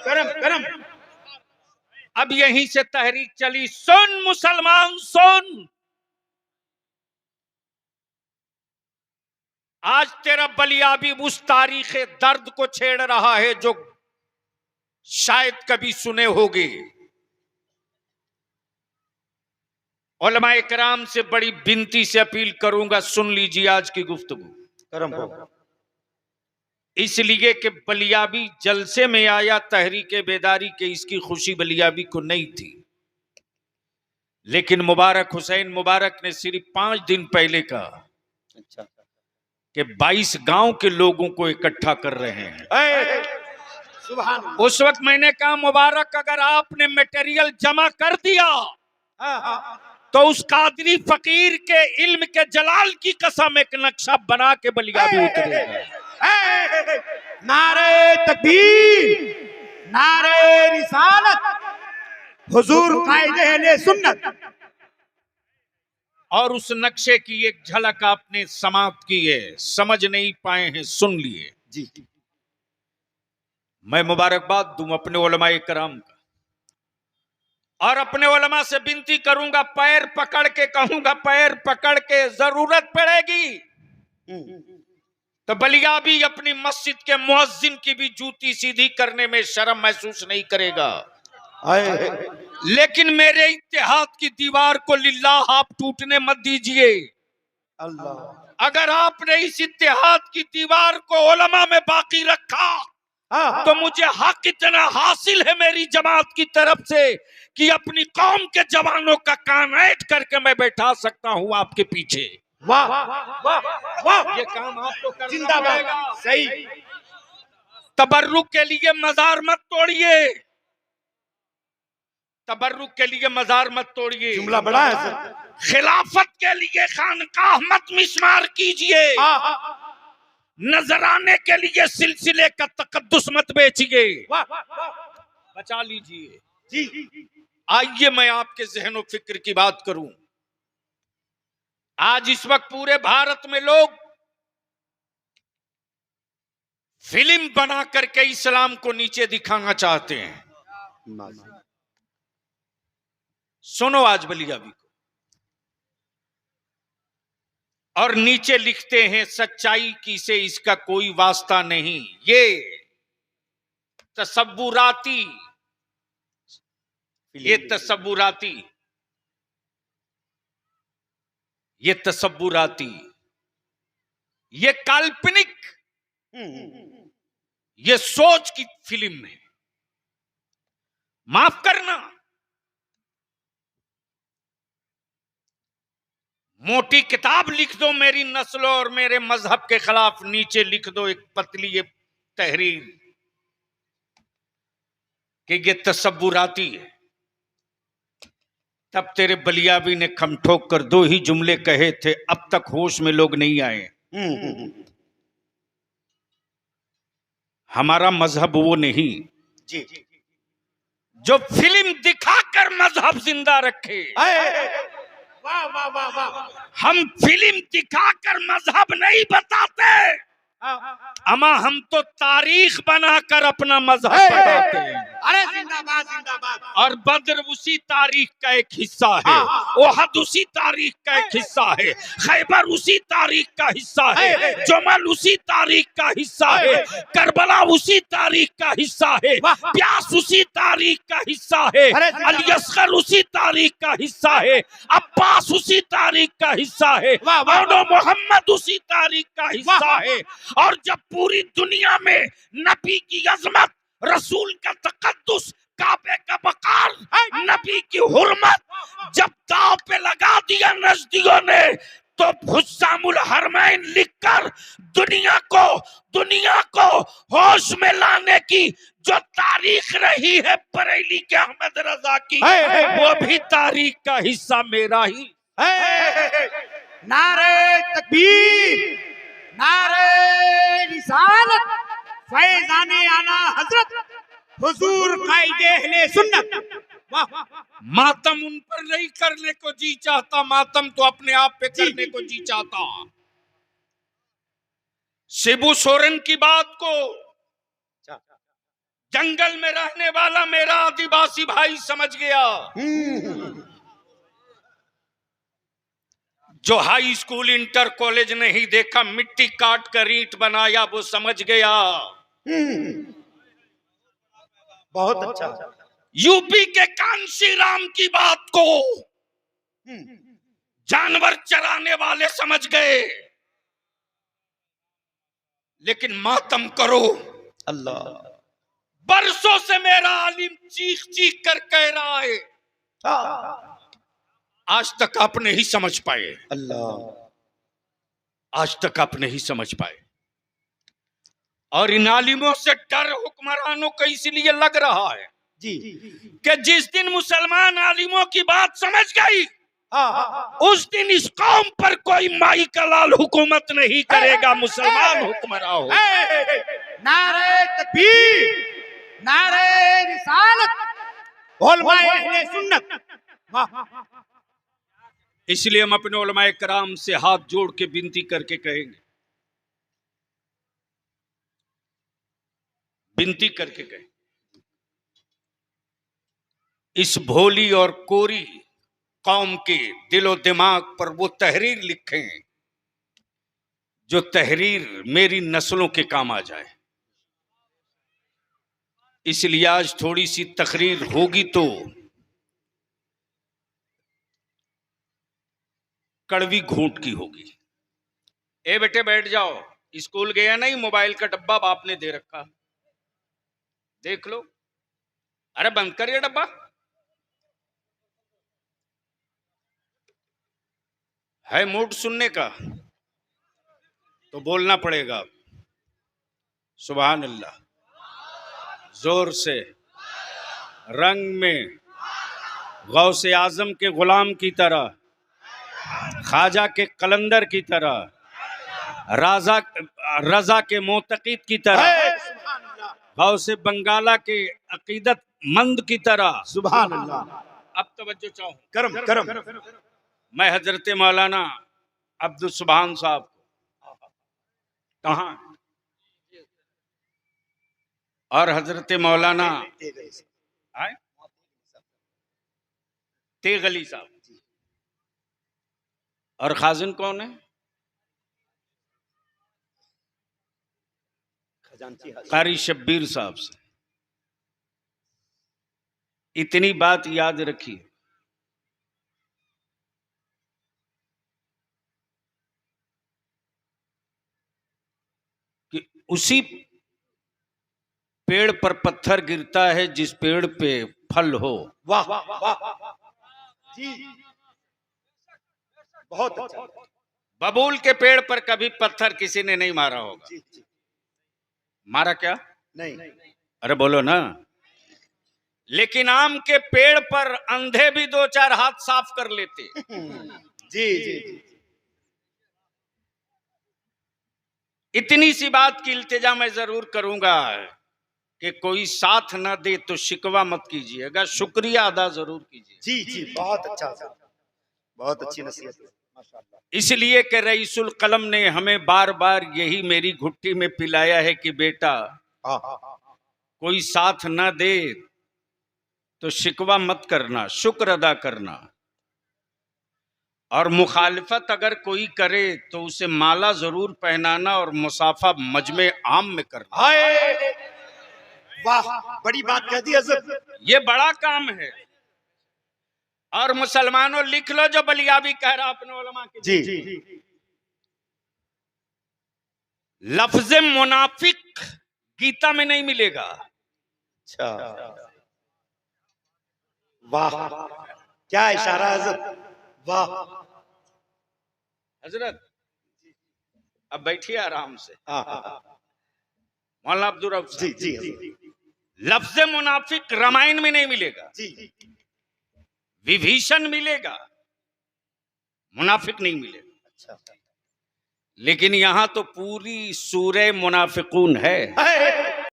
गरम गरम। अब यहीं से तहरीक चली। सुन मुसलमान सुन, आज तेरा बलियाबी उस तारीख दर्द को छेड़ रहा है जो शायद कभी सुने होगे। उलमा इकराम से बड़ी विनती से अपील करूंगा, सुन लीजिए आज की गुफ्तगू। गरम हो। इसलिए कि बलियाबी जलसे में आया तहरीक बेदारी के, इसकी खुशी बलियाबी को नहीं थी, लेकिन मुबारक हुसैन मुबारक ने सिर्फ 5 दिन पहले कहा अच्छा कि 22 गांव के लोगों को इकट्ठा कर रहे हैं। सुभान। उस वक्त मैंने कहा मुबारक अगर आपने मटेरियल जमा कर दिया तो उस कादरी फकीर के इल्म के जलाल की कसम एक नक्शा बना के बलियाबी उतरेगा। नारे तकबीर, नारे रिसालत, हुजूर कायदे अहले सुन्नत। और उस नक्शे की एक झलक आपने समाप्त की है, समझ नहीं पाए हैं, सुन लिए जी। मैं मुबारकबाद दूं अपने उलमाए कराम का, और अपने उलमा से विनती करूंगा, पैर पकड़ के कहूंगा, पैर पकड़ के जरूरत पड़ेगी तो बलियाबी अपनी मस्जिद के मुअज्जिन की भी जूती सीधी करने में शर्म महसूस नहीं करेगा। लेकिन मेरे इत्तेहाद की दीवार को लिल्लाह आप टूटने मत दीजिए। अल्लाह। अगर आपने इस इत्तेहाद की दीवार को उलमा में बाकी रखा तो मुझे हक इतना हासिल है मेरी जमात की तरफ से कि अपनी कौम के जवानों का कान ऐंठ करके मैं बैठा सकता हूं आपके पीछे। वाह वाह वाह, ये काम आपको करना जिंदाबाद। पड़ेगा। सही। तबर्रुक के लिए मजार मत तोड़िए, तबर्रुक के लिए मजार मत तोड़िए। जुमला बड़ा है सर। खिलाफत के लिए खानकाह मत मिस्मार कीजिए, नजराने के लिए सिलसिले का तकद्दुस मत बेचिए, बचा लीजिए जी। आइए मैं आपके ज़हन व फिक्र की बात करूं। आज इस वक्त पूरे भारत में लोग फिल्म बना करके इस्लाम को नीचे दिखाना चाहते हैं। सुनो आज बलियाबी को, और नीचे लिखते हैं सच्चाई की से इसका कोई वास्ता नहीं, ये तसव्वुराती, ये तसव्वुराती, ये तसव्वुराती, ये काल्पनिक, ये सोच की फिल्म है। माफ करना, मोटी किताब लिख दो मेरी नस्ल और मेरे मजहब के खिलाफ, नीचे लिख दो एक पतली ये तहरीर कि ये तसव्वुराती है, तब तेरे बलियाबी ने खमठोक कर 2 ही जुमले कहे थे, अब तक होश में लोग नहीं आए। हमारा मजहब वो नहीं जी जो फिल्म दिखाकर मजहब जिंदा रखे। वाह वाह वाह वाह। हम फिल्म दिखाकर मजहब नहीं बताते, अमा हम तो तारीख बनाकर अपना मजहब बताते हैं। अरे जिंदाबाद जिंदाबाद। और बद्र उसी तारीख का एक हिस्सा है, ओहद उसी तारीख का एक हिस्सा है, खैबर उसी तारीख का हिस्सा है, जमल उसी तारीख का हिस्सा है, करबला उसी तारीख का हिस्सा है, प्यास उसी तारीख का हिस्सा है, अली असगर उसी तारीख का हिस्सा है, अब्बास उसी तारीख का हिस्सा है, और मोहम्मद उसी तारीख का हिस्सा है। और जब पूरी दुनिया में नबी की अजमत, रसूल का तकद्दुस, काबे का वकार, नबी की हुर्मत जब दांव पे लगा दिया नजदियों ने, तो हुस्सामुल हरमैन लिखकर दुनिया को होश में लाने की जो तारीख रही है बरेली के अहमद रजा की, वो भी तारीख का हिस्सा मेरा ही। नारे तकबीर, नारे रिसालत, फैज़ाने आला हजरत हुजूर कायदे अहले सुन्नत। मातम उन पर नहीं करने को जी चाहता, मातम तो अपने आप पे करने को जी चाहता। शिबू सोरेन की बात को जंगल में रहने वाला मेरा आदिवासी भाई समझ गया, जो हाई स्कूल इंटर कॉलेज नहीं देखा, मिट्टी काट कर ईंट बनाया, वो समझ गया। बहुत अच्छा। यूपी के कांशी राम की बात को जानवर चराने वाले समझ गए, लेकिन मातम करो, अल्लाह, बरसों से मेरा आलिम चीख चीख कर कह रहा है, आज तक आप नहीं समझ पाए, अल्लाह, आज तक आप नहीं समझ पाए। और इन आलिमों से डर हुक्मरानों को इसलिए लग रहा है जी कि जिस दिन मुसलमान आलिमों की बात समझ गई, उस दिन इस कौम पर कोई माई का लाल हुकूमत नहीं करेगा, मुसलमान हुक्मरान हो। नारे तकबीर, नारे रिसालत, उलमाए अहले सुन्नत। इसलिए हम अपने उलमाए कराम से हाथ जोड़ के विनती करके कहेंगे, विनती करके कहेंगे, इस भोली और कोरी कौम के दिलो दिमाग पर वो तहरीर लिखें जो तहरीर मेरी नस्लों के काम आ जाए। इसलिए आज थोड़ी सी तकरीर होगी तो कड़वी घूंट की होगी। ए बेटे बैठ जाओ, स्कूल गया नहीं, मोबाइल का डब्बा बाप ने दे रखा, देख लो। अरे बंद कर ये डब्बा। है मूड सुनने का तो बोलना पड़ेगा, सुभान अल्लाह, जोर से, रंग में, गौसे आजम के गुलाम की तरह, ख्वाजा के कलंदर की तरह, रजा के मोतकीद की तरह, गौसे बंगाला के अकीदत मंद की तरह। सुभान अल्लाह। अब तवज्जो चाहूं, करम करम। मैं हजरत मौलाना अब्दुल सुभान साहब कहाँ, और हजरत मौलाना तेग अली साहब, और खाजिन कौन है? कारी शब्बीर साहब से। इतनी बात याद रखिए, कि उसी पेड़ पर पत्थर गिरता है जिस पेड़ पे फल हो। वाह वाह वाह जी, बहुत अच्छा। बबूल के पेड़ पर कभी पत्थर किसी ने नहीं मारा होगा। जी, जी। मारा क्या? नहीं। अरे बोलो ना। लेकिन आम के पेड़ पर अंधे भी दो चार हाथ साफ कर लेते। जी जी जी। इतनी सी बात की इल्तिजा मैं जरूर करूंगा कि कोई साथ ना दे तो शिकवा मत कीजिएगा, शुक्रिया अदा जरूर कीजिए। जी जी, बहुत अच्छा, बहुत अच्छी नसीहत है, माशाअल्लाह। इसलिए कि रईसुल कलम ने हमें बार बार यही मेरी घुट्टी में पिलाया है कि बेटा कोई साथ ना दे तो शिकवा मत करना, शुक्र अदा करना, और मुखालिफत अगर कोई करे तो उसे माला जरूर पहनाना और मुसाफा मजमे आम में करना। हाय वाह, बड़ी बात कह दी हज़रत। ये बड़ा काम है। और मुसलमानों लिख लो जो बलियाबी कह रहा अपने उलमा के। जी। लफ्ज़ मुनाफिक गीता में नहीं मिलेगा। अच्छा, वाह, क्या इशारा हज़रत, वाह। हजरत अब बैठिए आराम से। हाँ, मौलाना अब्दुल रऊफ जी साहब, जी लफ्ज़ मुनाफिक रामायण में नहीं मिलेगा। जी। विभीषण मिलेगा, मुनाफिक नहीं मिलेगा। अच्छा, लेकिन यहां तो पूरी सूरह मुनाफिकून है।